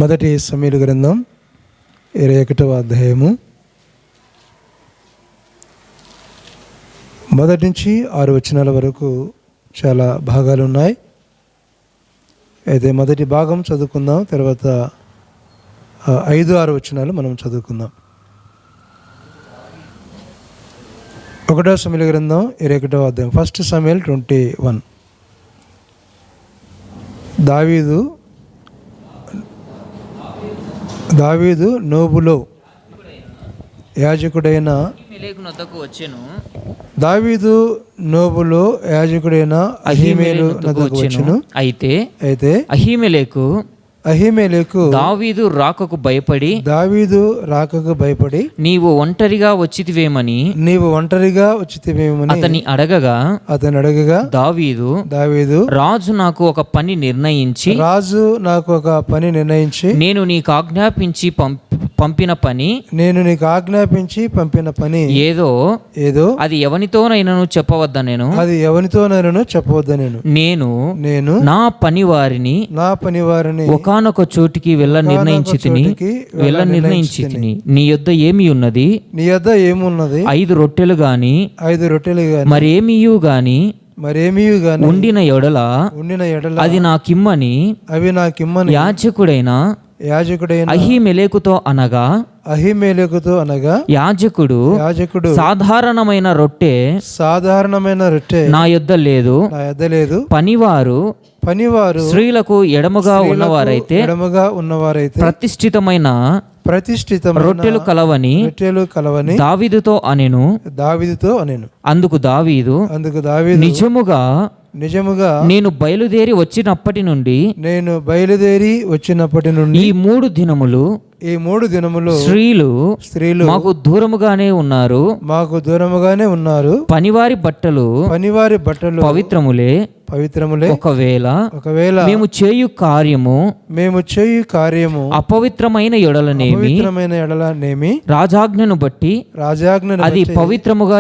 మొదటి సమూయేలు గ్రంథం 21వ అధ్యాయము 1 నుంచి 6 వచనాల వరకు చాలా భాగాలు ఉన్నాయి. అయితే మొదటి భాగం చదువుకుందాం, తర్వాత 5-6 వచనాలు మనం చదువుకుందాం. 1వ సమూయేలు గ్రంథం 21వ అధ్యాయం, 1 Samuel 21. దావీదు నోబులో యాజకుడైన అహీమెలు నద్దకు వచ్చెను. అయితే అహీమెలెకు దావీదు రాకకు భయపడి నీవు ఒంటరిగా వచ్చితివేమని అతని అడగగా దావీదు రాజు నాకు ఒక పని నిర్ణయించి నేను నీకు ఆజ్ఞాపించి పంపిన పని ఏదో అది ఎవనితోనైనాను చెప్పవద్దా నేను నా పని వారిని ఒకానొక చోటికి వెళ్ళ నిర్ణయించి నీ యొద్ద ఏమి ఉన్నది 5 రొట్టెలు గాని మరేమియు గాని ఉండిన ఎడల అది నాకిమ్మని యాజకుడైన అహీమెలెకుతో అనగా యాజకుడు సాధారణమైన రొట్టె నా యొద్ద లేదు. పనివారు స్త్రీలకు ఎడమగా ఉన్నవారైతే ప్రతిష్ఠితమైన రొట్టెలు కలవని దావీదుతో అనెను. అందుకు దావీదు నిజముగా నేను బయలుదేరి వచ్చినప్పటి నుండి ఈ 3 దినములు స్త్రీలు మాకు దూరముగానే ఉన్నారు. పనివారి బట్టలు పవిత్రములే. ఒకవేళ మేము చేయు కార్యము అపవిత్రమైన ఎడలనేమి రాజాజ్ఞను బట్టి అది పవిత్రముగా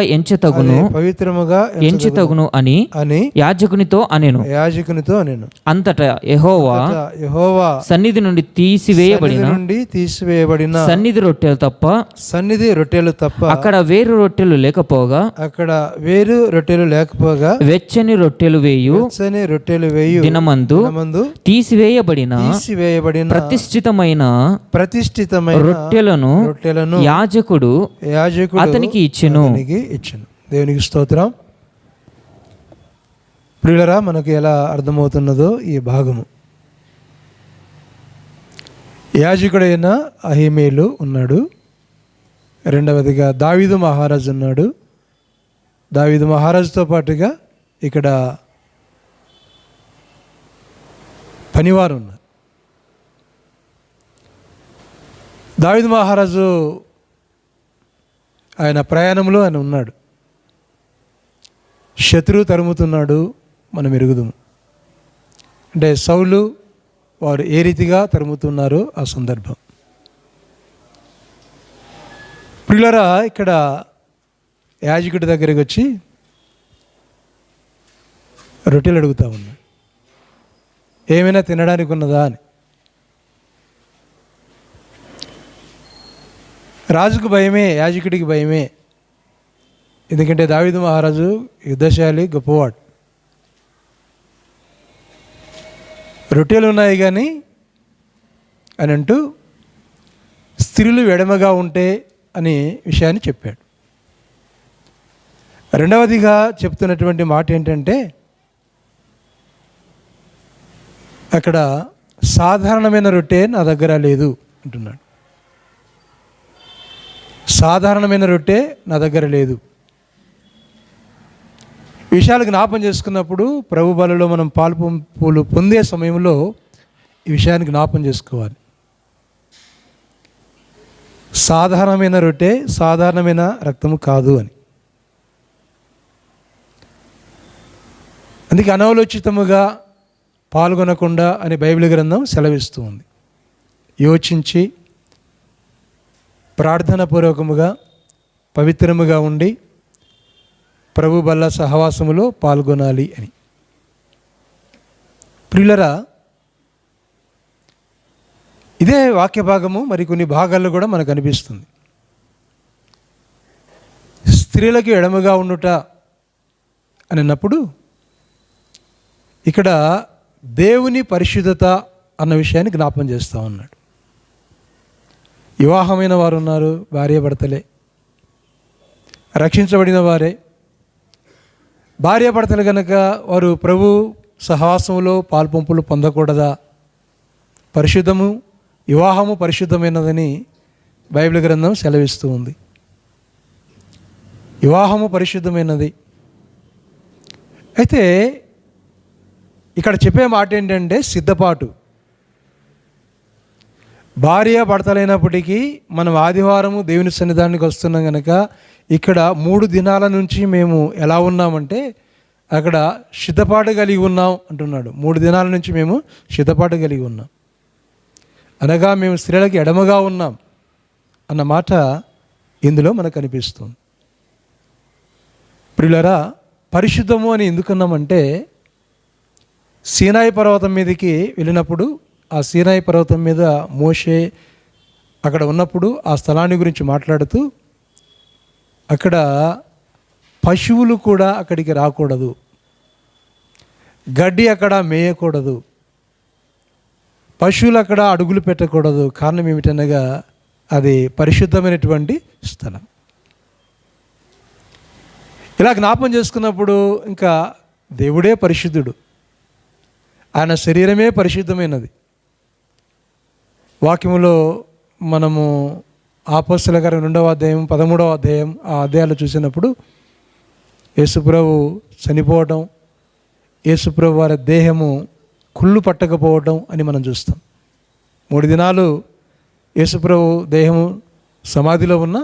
ఎంచతగును అని యాజకునితో అనెను. అంతటా యెహోవా సన్నిధి నుండి తీసివేయబడిన సన్నిధి రొట్టెలు తప్ప అక్కడ వేరు రొట్టెలు లేకపోగా వెచ్చని రొట్టెలు వేయు దినమందు తీసివేయబడిన ప్రతిష్ఠితమైన రొట్టెలను యాజకుడు అతనికి ఇచ్చెను. దేవునికి స్తోత్రం. ప్రియులరా, మనకు ఎలా అర్థమవుతున్నదో ఈ భాగము, యాజకుడైన అహీమెలు ఉన్నాడు. రెండవదిగా దావీదు మహారాజు ఉన్నాడు. దావీదు మహారాజుతో పాటుగా ఇక్కడ పనివారు ఉన్నారు. దావీదు మహారాజు ఆయన ప్రయాణంలో ఆయన ఉన్నాడు. శత్రువు తరుముతున్నాడు, మనం ఎరుగుదుము. అంటే సౌలు వారు ఏ రీతిగా తరుముతున్నారో ఆ సందర్భం. ప్రియులారా, ఇక్కడ యాజకుడి దగ్గరికి వచ్చి రొట్టెలు అడుగుతా ఉన్నాడు, ఏమైనా తినడానికి ఉన్నదా అని. రాజుకు భయమే, యాజకుడికి భయమే. ఎందుకంటే దావీదు మహారాజు యుద్ధశాలి, గొప్పవాడు. రొట్టెలు ఉన్నాయి కానీ అని అంటూ స్త్రీలు ఎడమగా ఉంటే అనే విషయాన్ని చెప్పాడు. రెండవదిగా చెప్తున్నటువంటి మాట ఏంటంటే, అక్కడ సాధారణమైన రొట్టె నా దగ్గర లేదు అంటున్నాడు. సాధారణమైన రొట్టె నా దగ్గర లేదు. విషయాలు జ్ఞాపం చేసుకున్నప్పుడు ప్రభు బలలో మనం పాలు పొందే సమయంలో ఈ విషయాన్ని జ్ఞాపం చేసుకోవాలి. సాధారణమైన రొట్టె సాధారణమైన రక్తము కాదు అని. అందుకే అనవలోచితముగా పాల్గొనకుండా అని బైబిల్ గ్రంథం సెలవిస్తూ ఉంది. యోచించి ప్రార్థనాపూర్వకముగా పవిత్రముగా ఉండి ప్రభు బల్ల సహవాసములో పాల్గొనాలి అని. ప్రియులరా, ఇదే వాక్య భాగము మరికొన్ని భాగాల్లో కూడా మనకు అనిపిస్తుంది. స్త్రీలకు ఎడమగా ఉండుట అని అన్నప్పుడు ఇక్కడ దేవుని పరిశుద్ధత అన్న విషయాన్ని జ్ఞాపం చేస్తూ ఉన్నాడు. వివాహమైన వారు ఉన్నారు, భార్యాభర్తలే, రక్షించబడిన వారే. భార్యాభర్తలు కనుక వారు ప్రభు సహవాసంలో పాల్పంపులు పొందకూడదా? పరిశుద్ధము, వివాహము పరిశుద్ధమైనదని బైబిల్ గ్రంథం సెలవిస్తూ ఉంది. వివాహము పరిశుద్ధమైనది. అయితే ఇక్కడ చెప్పే మాట ఏంటంటే సిద్ధపాటు. భార్య భర్తలైనప్పటికీ మనం ఆదివారము దేవుని సన్నిధానానికి వస్తున్నాం కనుక ఇక్కడ 3 దినాల నుంచి మేము ఎలా ఉన్నామంటే అక్కడ సిద్ధపాటు కలిగి ఉన్నాం అంటున్నాడు. 3 దినాల నుంచి మేము సిద్ధపాటు కలిగి ఉన్నాం అనగా మేము స్త్రీలకి ఎడమగా ఉన్నాం అన్న మాట ఇందులో మనకు అనిపిస్తుంది. ప్రియులారా, పరిశుద్ధము అని ఎందుకున్నామంటే సీనాయి పర్వతం మీదకి వెళ్ళినప్పుడు ఆ సీనాయి పర్వతం మీద మోషే అక్కడ ఉన్నప్పుడు ఆ స్థలాన్ని గురించి మాట్లాడుతూ అక్కడ పశువులు కూడా అక్కడికి రాకూడదు, గడ్డి అక్కడ మేయకూడదు, పశువులు అక్కడ అడుగులు పెట్టకూడదు. కారణం ఏమిటనగా అది పరిశుద్ధమైనటువంటి స్థలం. ఇలా జ్ఞాపం చేసుకున్నప్పుడు ఇంకా దేవుడే పరిశుద్ధుడు, ఆయన శరీరమే పరిశుద్ధమైనది. వాక్యములో మనము అపోస్తలుల కార్యం 2వ అధ్యాయం 13వ అధ్యాయం ఆ అధ్యాయాలు చూసినప్పుడు యేసుప్రభు చనిపోవటం, యేసుప్రభు వారి దేహము కుళ్ళు పట్టకపోవటం అని మనం చూస్తాం. 3 దినాలు యేసుప్రభు దేహము సమాధిలో ఉన్న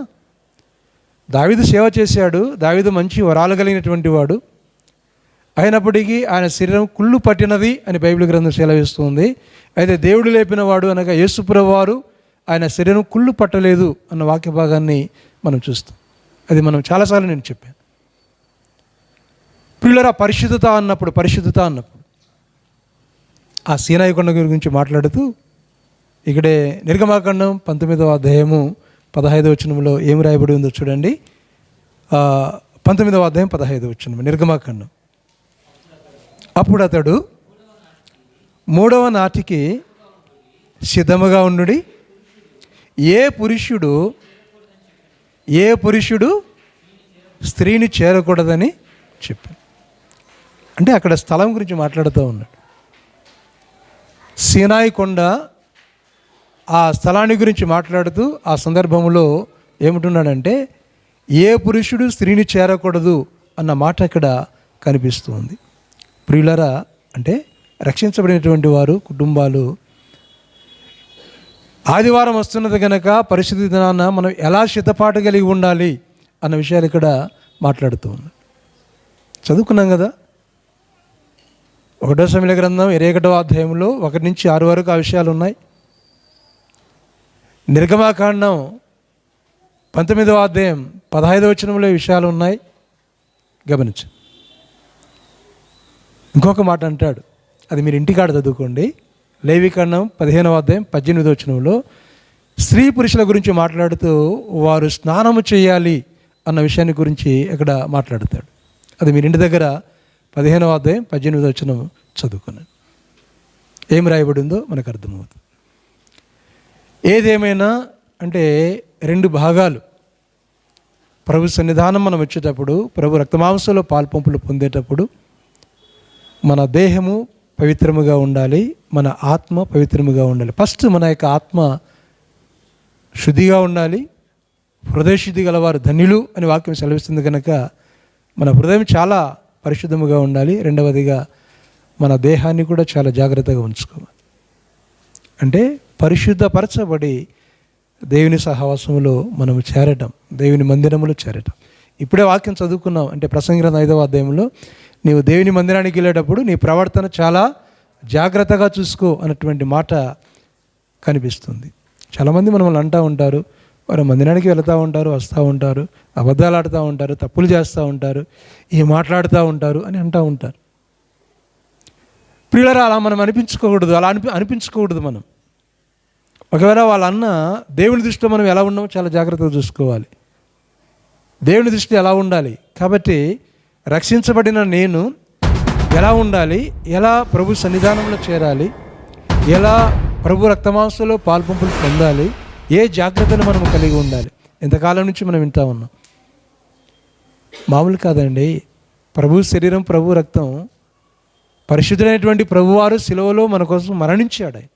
దావీదు సేవ చేశాడు. దావీదు మంచి వరాలు కలిగినటువంటి వాడు. అయినప్పటికీ ఆయన శరీరం కుళ్ళు పట్టినది అని బైబిల్ గ్రంథం సెలవిస్తుంది. అయితే దేవుడు లేపిన వాడు అనగా యేసుప్రభు వారు ఆయన శరీరం కుళ్ళు పట్టలేదు అన్న వాక్య భాగాన్ని మనం చూస్తాం. అది మనం చాలాసార్లు నేను చెప్పాను. ప్రియులారా, పరిశుద్ధత అన్నప్పుడు ఆ సీనాయి కొండ గురించి మాట్లాడుతూ ఇక్కడే నిర్గమాకాండం 19వ అధ్యాయము 15వ వచనంలో ఏం రాయబడి ఉందో చూడండి. 19వ అధ్యాయం 15వ వచనం నిర్గమాకాండం. అప్పుడు అతడు 3వ నాటికి సిద్ధముగా ఉండుడి, ఏ పురుషుడు స్త్రీని చేరకూడదని చెప్పాడు. అంటే అక్కడ స్థలం గురించి మాట్లాడుతూ ఉన్నాడు. సీనాయి కొండ ఆ స్థలాన్ని గురించి మాట్లాడుతూ ఆ సందర్భంలో ఏమంటున్నాడంటే ఏ పురుషుడు స్త్రీని చేరకూడదు అన్న మాట ఇక్కడ కనిపిస్తుంది. ప్రియులరా, అంటే రక్షించబడినటువంటి వారు కుటుంబాలు ఆదివారం వస్తున్నది కనుక పరిశుద్ధ దినాన మనం ఎలా సిద్ధపాటు కలిగి ఉండాలి అన్న విషయాలు ఇక్కడ మాట్లాడుతూ ఉన్నాం. చదువుకున్నాం కదా, 1వ సమూయేలు గ్రంథం 21వ అధ్యాయంలో 1 నుంచి 6 వరకు ఆ విషయాలు ఉన్నాయి. నిర్గమాకాండం 19వ అధ్యాయం 15వ వచనంలో విషయాలు ఉన్నాయి. గమనించు. ఇంకొక మాట అంటాడు, అది మీరు ఇంటికాడ చదువుకోండి. లేవికాండం 15వ అధ్యాయం 18వ వచనంలో స్త్రీ పురుషుల గురించి మాట్లాడుతూ వారు స్నానము చేయాలి అన్న విషయాన్ని గురించి ఇక్కడ మాట్లాడతాడు. అది మీరు ఇంటి దగ్గర 15వ అధ్యాయం 18వ వచనం చదువుకున్నాను. ఏం రాయబడిందో మనకు అర్థమవుతుంది. ఏదేమైనా అంటే 2 భాగాలు. ప్రభు సన్నిధానం మనం వచ్చేటప్పుడు, ప్రభు రక్తమాంసంలో పాల్పంపులు పొందేటప్పుడు మన దేహము పవిత్రముగా ఉండాలి, మన ఆత్మ పవిత్రముగా ఉండాలి. ఫస్ట్ మన యొక్క ఆత్మ శుద్ధిగా ఉండాలి. హృదయ శుద్ధి గలవారు ధన్యులు అని వాక్యం సెలవిస్తుంది కనుక మన హృదయం చాలా పరిశుద్ధముగా ఉండాలి. రెండవదిగా మన దేహాన్ని కూడా చాలా జాగ్రత్తగా ఉంచుకోవాలి. అంటే పరిశుద్ధపరచబడి దేవుని సహవాసములో మనము చేరటం, దేవుని మందిరములో చేరటం. ఇప్పుడే వాక్యం చదువుకున్నాం. అంటే ప్రసంగి గ్రంథం 5వ అధ్యాయంలో నీవు దేవుని మందిరానికి వెళ్ళేటప్పుడు నీ ప్రవర్తన చాలా జాగ్రత్తగా చూసుకో అన్నటువంటి మాట కనిపిస్తుంది. చాలామంది మనల్ని అంటూ ఉంటారు, వారు మందిరానికి వెళుతూ ఉంటారు, వస్తూ ఉంటారు, అబద్ధాలు ఆడుతూ ఉంటారు, తప్పులు చేస్తూ ఉంటారు, ఈ మాట్లాడుతూ ఉంటారు అని అంటూ ఉంటారు. ప్రియులారా, అలా మనం అనిపించుకోకూడదు. అలా అనిపించుకోకూడదు. మనం ఒకవేళ వాళ్ళ అన్న దేవుని దృష్టిలో మనం ఎలా ఉన్నామో చాలా జాగ్రత్తగా చూసుకోవాలి. దేవుని దృష్టిలో ఎలా ఉండాలి? కాబట్టి రక్షించబడిన నేను ఎలా ఉండాలి, ఎలా ప్రభు సన్నిధానంలో చేరాలి, ఎలా ప్రభు రక్తమాంసంలో పాల్పంపులు పొందాలి, ఏ జాగ్రత్తను మనం కలిగి ఉండాలి. ఎంతకాలం నుంచి మనం వింటా ఉన్నాం. మామూలు కాదండి. ప్రభు శరీరం, ప్రభు రక్తం, పరిశుద్ధుడైనటువంటి ప్రభువారు శిలువలో మన కోసం మరణించాడు. ఆయన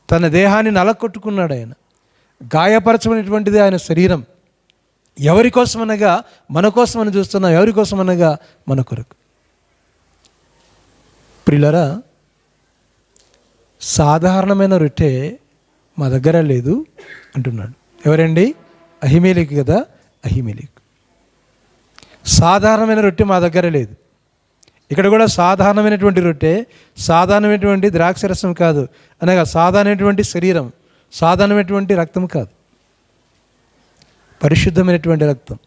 తన దేహాన్ని నలకొట్టుకున్నాడు. ఆయన గాయపరచబడినటువంటిది ఆయన శరీరం. ఎవరి కోసం అనగా మన కోసం అని చూస్తున్నాం. ఎవరి కోసం అనగా మన కొరకు. ప్రియులారా, సాధారణమైన రొట్టె మా దగ్గర లేదు అంటున్నాడు. ఎవరండి? అహిమేలెకు కదా. అహిమేలెకు. సాధారణమైన రొట్టె మా దగ్గర లేదు. ఇక్కడ కూడా సాధారణమైనటువంటి రొట్టె, సాధారణమైనటువంటి ద్రాక్షరసం కాదు, అనగా సాధారణమైనటువంటి శరీరం, సాధారణమైనటువంటి రక్తం కాదు, పరిశుద్ధమైనటువంటి రక్తం,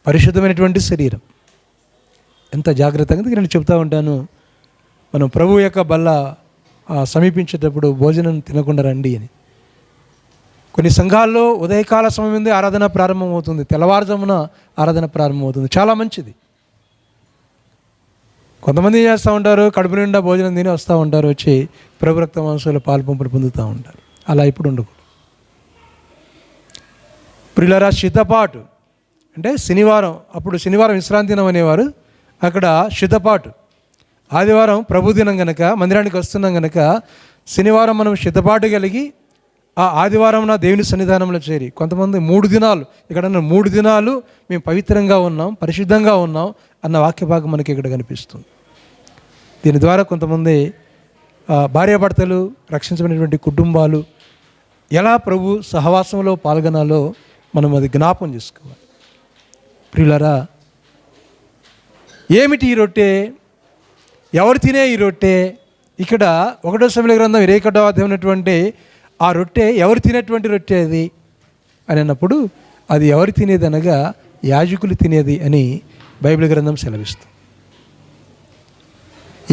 పరిశుద్ధమైనటువంటి శరీరం. ఎంత జాగ్రత్తగా నేను చెప్తా ఉంటాను. మనం ప్రభు యొక్క బల్ల సమీపించేటప్పుడు భోజనం తినకుండా రండి అని. కొన్ని సంఘాల్లో ఉదయకాల సమయం ఉంది ఆరాధన ప్రారంభమవుతుంది, తెల్లవారుజామున ఆరాధన ప్రారంభమవుతుంది. చాలా మంచిది. కొంతమంది ఏం చేస్తూ ఉంటారు, కడుపు నిండా భోజనం తిని వస్తూ ఉంటారు, వచ్చి ప్రభు రక్త మాంసాల పాల్పంపులు పొందుతూ ఉంటారు. అలా ఇప్పుడు ఉండకూడదు. ప్రియులారా, సిద్ధపాటు అంటే శనివారం, అప్పుడు శనివారం విశ్రాంతి దినం అనేవారు, అక్కడ సిద్ధపాటు. ఆదివారం ప్రభు దినం కనుక మందిరానికి వస్తున్నాం కనుక శనివారం మనం సిద్ధపాటు కలిగి ఆ ఆదివారం నా దేవుని సన్నిధానంలో చేరి, కొంతమంది 3 దినాలు, ఇక్కడ 3 దినాలు మేము పవిత్రంగా ఉన్నాం, పరిశుద్ధంగా ఉన్నాం అన్న వాక్య భాగం మనకి ఇక్కడ కనిపిస్తుంది. దీని ద్వారా కొంతమంది భార్యాభర్తలు, రక్షించబడినటువంటి కుటుంబాలు ఎలా ప్రభు సహవాసంలో పాల్గొనాలో మనం అది జ్ఞాపం చేసుకోవాలి. ప్రియులారా, ఏమిటి ఈ రొట్టె? ఎవరు తినే ఈ రొట్టె? ఇక్కడ 1 సమూయేలు గ్రంథం 21వ అధ్యాయం ఉన్నటువంటి ఆ రొట్టె ఎవరు తినేటువంటి రొట్టె అది అని అన్నప్పుడు, అది ఎవరు తినేది అనగా యాజకులు తినేది అని బైబిల్ గ్రంథం సెలవిస్తుంది.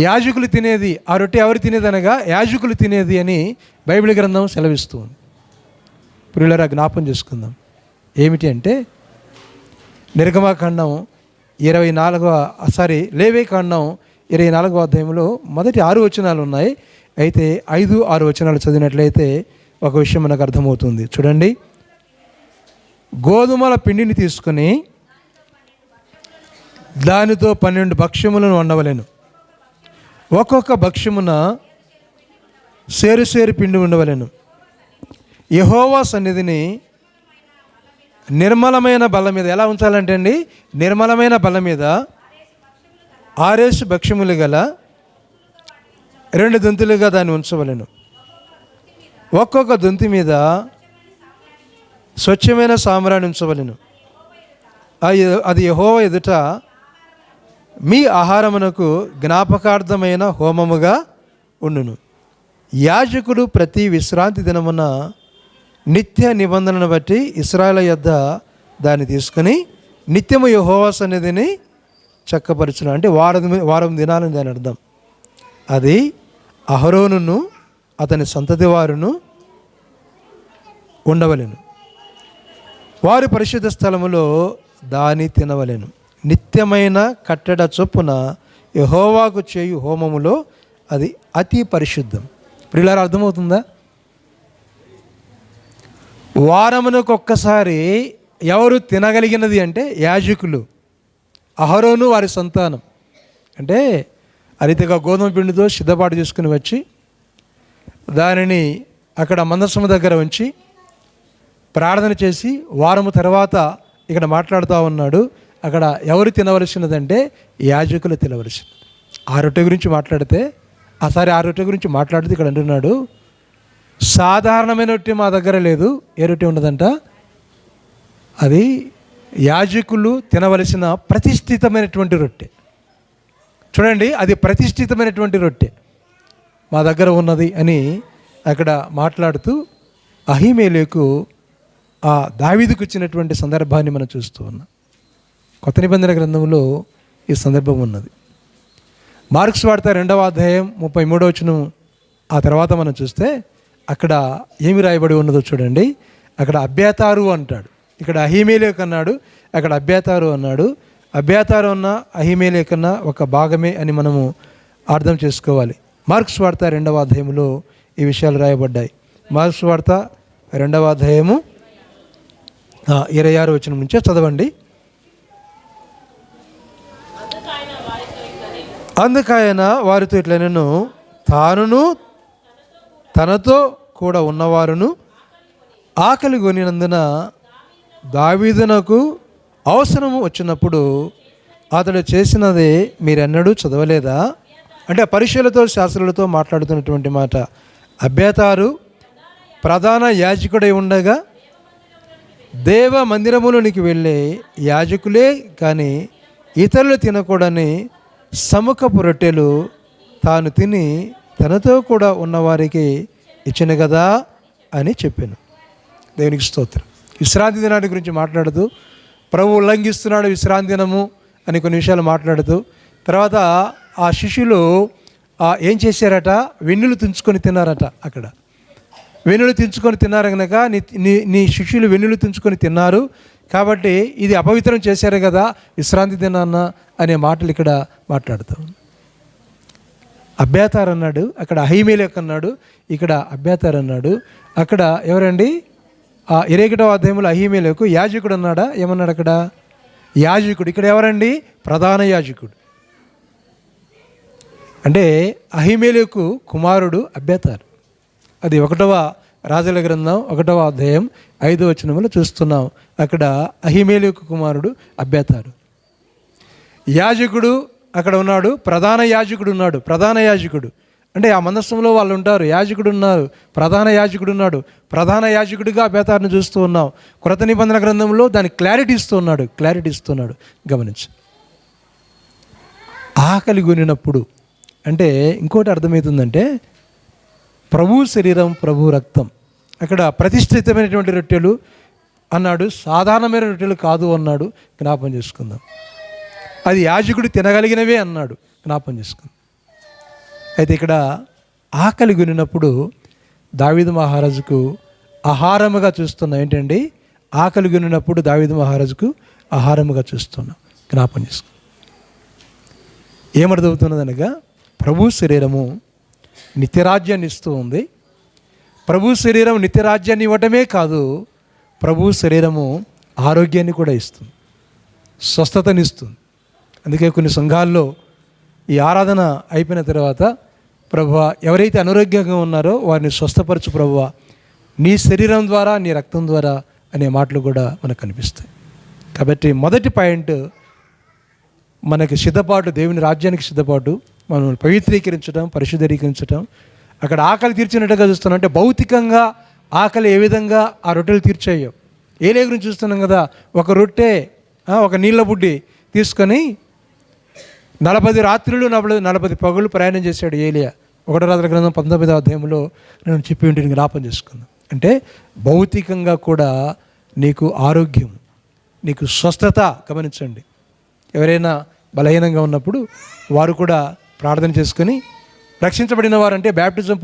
యాజకులు తినేది, ఆ రొట్టె ఎవరు తినేది అనగా యాజకులు తినేది అని బైబిల్ గ్రంథం సెలవిస్తుంది. ప్రియులారా, జ్ఞాపం చేసుకుందాం. ఏమిటి అంటే నిర్గమకాండం 24వ 24వ అధ్యాయంలో మొదటి 6 వచనాలు ఉన్నాయి. అయితే 5, 6 వచనాలు చదివినట్లయితే ఒక విషయం మనకు అర్థమవుతుంది. చూడండి. గోధుమల పిండిని తీసుకుని దానితో 12 భక్ష్యములను వండవలెను. ఒక్కొక్క భక్ష్యమున సేరు పిండి ఉండవలెను. యెహోవా సన్నిధిని నిర్మలమైన బల్ల మీద ఎలా ఉంచాలంటే అండి, నిర్మలమైన బల్ల మీద 6 భక్ష్యములు గల 2 దొంతులుగా దాన్ని ఉంచవలెను. ఒక్కొక్క దొంతి మీద స్వచ్ఛమైన సాంబ్రాణి ఉంచవలెను. అది యెహోవా ఎదుట మీ ఆహారమునకు జ్ఞాపకార్థమైన హోమముగా ఉండును. యాజకుడు ప్రతి విశ్రాంతి దినమున నిత్య నిబంధనను బట్టి ఇశ్రాయేలు యొద్ద దాన్ని తీసుకుని నిత్యము యెహోవా సన్నిధిని చక్కపరచును. అంటే వారం దినాలని దాని అర్థం. అది అహరోనును అతని సంతతి వారును ఉండవలెను. వారి పరిశుద్ధ స్థలములో దాని తినవలెను. నిత్యమైన కట్టడ చొప్పున యెహోవాకు చేయు హోమములో అది అతి పరిశుద్ధం. ప్రియులారా, అర్థమవుతుందా? వారమునకు ఒక్కసారి ఎవరు తినగలిగినది అంటే యాజకులు, అహరోను వారి సంతానం. అంటే అరితిగా గోధుమ పిండితో సిద్ధపాటు చేసుకుని వచ్చి దానిని అక్కడ మందసము దగ్గర ఉంచి ప్రార్థన చేసి వారము తర్వాత ఇక్కడ మాట్లాడుతూ ఉన్నాడు. అక్కడ ఎవరు తినవలసినదంటే యాజకులు తినవలసినది. ఆ రొట్టె గురించి మాట్లాడితే ఆ రొట్టె గురించి మాట్లాడితే ఇక్కడ అంటున్నాడు, సాధారణమైన రొట్టె మా దగ్గర లేదు. ఏ రొట్టె ఉన్నదంట? అది యాజకులు తినవలసిన ప్రతిష్ఠితమైనటువంటి రొట్టె. చూడండి, అది ప్రతిష్ఠితమైనటువంటి రొట్టె మా దగ్గర ఉన్నది అని అక్కడ మాట్లాడుతూ అహీమేలెకు ఆ దావీదుకు ఇచ్చినటువంటి సందర్భాన్ని మనం చూస్తూ ఉన్నాం. కొత్త నిబంధన గ్రంథంలో ఈ సందర్భం ఉన్నది. మార్క్స్ వార్త 2వ అధ్యాయం 33వ వచనం ఆ తర్వాత మనం చూస్తే అక్కడ ఏమి రాయబడి ఉన్నదో చూడండి. అక్కడ అబ్యాతారు అంటాడు, ఇక్కడ అహీమేలెకు అన్నాడు, అక్కడ అబ్యాతారు అన్నాడు. అబ్యాతారు అన్న అహీమేలెకు అన్న ఒక భాగమే అని మనము అర్థం చేసుకోవాలి. మార్క్స్ వార్త 2వ అధ్యాయంలో ఈ విషయాలు రాయబడ్డాయి. మార్క్స్ వార్త 2వ అధ్యాయము 26వ వచనం నుంచే చదవండి. అందుకైన వారితో ఇట్లా, నేను తానును తనతో కూడా ఉన్నవారును ఆకలి కొనినందున దావీదునకు అవసరము వచ్చినప్పుడు అతడు చేసినది మీరెన్నడూ చదవలేదా? అంటే పరిశీలతో శాస్త్రులతో మాట్లాడుతున్నటువంటి మాట. అబ్యాతారు ప్రధాన యాజకుడై ఉండగా దేవ మందిరములోనికి వెళ్ళే యాజకులే కానీ ఇతరులు తినకూడని సముఖపు రొట్టెలు తాను తిని తనతో కూడా ఉన్నవారికి ఇచ్చిన కదా అని చెప్పాను. దేవునికి స్తోత్రం. విశ్రాంతి దినాన్ని గురించి మాట్లాడుతూ ప్రభు ఉల్లంఘిస్తున్నాడు విశ్రాంతి దినము అని కొన్ని విషయాలు మాట్లాడుతూ, తర్వాత ఆ శిష్యులు ఏం చేశారట, వెన్నులు తుంచుకొని తిన్నారట. అక్కడ వెన్నులు తుంచుకొని తిన్నారు కనుక నీ శిష్యులు వెన్నులు తుంచుకొని తిన్నారు కాబట్టి ఇది అపవిత్రం చేశారు కదా విశ్రాంతి దినాన్న అనే మాటలు ఇక్కడ మాట్లాడుతాం. అబ్యాతార్ అన్నాడు, అక్కడ అహీమేలెకు అన్నాడు, ఇక్కడ అబ్యాతార్ అన్నాడు. అక్కడ ఎవరండి? 21వ అధ్యాయంలో అహీమేలెకు యాజకుడు అన్నాడా? ఏమన్నాడు అక్కడ? యాజకుడు. ఇక్కడ ఎవరండి? ప్రధాన యాజకుడు. అంటే అహీమేలెకు కుమారుడు అబ్యాతార్. అది 1వ రాజుల గ్రంథం 1వ అధ్యాయం 5వ వచనంలో చూస్తున్నాం. అక్కడ అహీమేలెకు కుమారుడు అబ్యాతారు. యాజకుడు అక్కడ ఉన్నాడు, ప్రధాన యాజకుడు ఉన్నాడు. ప్రధాన యాజకుడు అంటే ఆ మందస్థంలో వాళ్ళు ఉంటారు, యాజకుడు ఉన్నారు, ప్రధాన యాజకుడు ఉన్నాడు. ప్రధాన యాజకుడిగా అబ్యాతారుని చూస్తూ ఉన్నాం. క్రొత్త నిబంధన గ్రంథంలో దానికి క్లారిటీ ఇస్తున్నాడు. గమనించు. ఆకలి కొనినప్పుడు అంటే ఇంకోటి అర్థమవుతుందంటే ప్రభు శరీరం, ప్రభు రక్తం. అక్కడ ప్రతిష్ఠితమైనటువంటి రొట్టెలు అన్నాడు, సాధారణమైన రొట్టెలు కాదు అన్నాడు. జ్ఞాపం చేసుకుందాం. అది యాజకుడు తినగలిగినవే అన్నాడు. జ్ఞాపం చేసుకుందాం. అయితే ఇక్కడ ఆకలి కొనినప్పుడు దావీదు మహారాజుకు ఆహారముగా చూస్తున్నాం. ఏంటండి? ఆకలి కొనినప్పుడు దావీదు మహారాజుకు ఆహారముగా చూస్తున్నాం. జ్ఞాపం చేసుకుందాం. ఏమర్థమవుతున్నదనగా ప్రభు శరీరము నిత్యరాజ్యాన్ని ఇస్తూ ఉంది. ప్రభు శరీరం నిత్యరాజ్యాన్ని ఇవ్వటమే కాదు, ప్రభు శరీరము ఆరోగ్యాన్ని కూడా ఇస్తుంది, స్వస్థతనిస్తుంది. అందుకే కొన్ని సంఘాల్లో ఈ ఆరాధన అయిపోయిన తర్వాత, ప్రభువా ఎవరైతే అనారోగ్యంగా ఉన్నారో వారిని స్వస్థపరచు ప్రభువా, నీ శరీరం ద్వారా, నీ రక్తం ద్వారా అనే మాటలు కూడా మనకు కనిపిస్తాయి. కాబట్టి మొదటి పాయింట్ మనకి సిద్ధపాటు, దేవుని రాజ్యానికి సిద్ధపాటు, మనం పవిత్రీకరించడం, పరిశుద్ధీకరించడం. అక్కడ ఆకలి తీర్చినట్టుగా చూస్తున్నాం. అంటే భౌతికంగా ఆకలి ఏ విధంగా ఆ రొట్టెలు తీర్చాయో ఏలే గురించి చూస్తున్నాం కదా. ఒక రొట్టె, ఒక నీళ్ళ బుడ్డి తీసుకొని 40 రాత్రులు 40 పగళ్ళు ప్రయాణం చేశాడు ఏలియా. 1 రాజుల గ్రంథం 19వ అధ్యాయంలో నేను చెప్పి ఉంటే జ్ఞాపం చేసుకుందాం. అంటే భౌతికంగా కూడా నీకు ఆరోగ్యం, నీకు స్వస్థత. గమనించండి, ఎవరైనా బలహీనంగా ఉన్నప్పుడు వారు కూడా ప్రార్థన చేసుకొని రక్షించబడిన వారు, అంటే బ్యాప్టిజం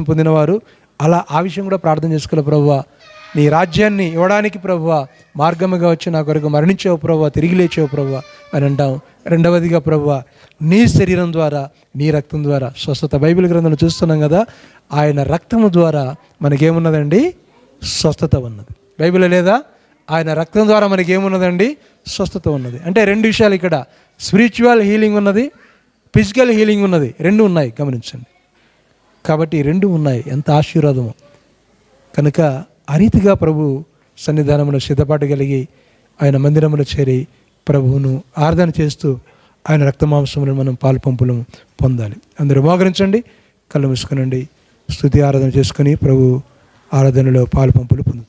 పొందినవారు అలా ఆ విషయం కూడా ప్రార్థన చేసుకోవాలి. ప్రభువా నీ రాజ్యాన్ని ఇవ్వడానికి ప్రభువా మార్గముగా వచ్చి నా కొరకు మరణించావు ప్రభువా, తిరిగి లేచావు ప్రభువా అని అంటాం. రెండవదిగా ప్రభువా నీ శరీరం ద్వారా, నీ రక్తం ద్వారా స్వస్థత. బైబిల్ గ్రంథంలో చూస్తున్నాం కదా, ఆయన రక్తము ద్వారా మనకేమున్నదండి? స్వస్థత ఉన్నది. బైబిల్ లేదా? ఆయన రక్తం ద్వారా మనకేమున్నదండి? స్వస్థత ఉన్నది. అంటే 2 విషయాలు ఇక్కడ, స్పిరిచువల్ హీలింగ్ ఉన్నది, ఫిజికల్ హీలింగ్ ఉన్నది. 2 ఉన్నాయి. గమనించండి. కాబట్టి 2 ఉన్నాయి. ఎంత ఆశీర్వాదము. కనుక ఆ రీతిగా ప్రభు సన్నిధానంలో సిద్ధపాటు కలిగి ఆయన మందిరంలో చేరి ప్రభువును ఆరాధన చేస్తూ ఆయన రక్తమాంసములను మనం పాలు పంపులు పొందాలి. అందరూ మోకరించండి, కళ్ళు మూసుకునండి, స్తుతి ఆరాధన చేసుకొని ప్రభు ఆరాధనలో పాలు పంపులు పొందుతాం.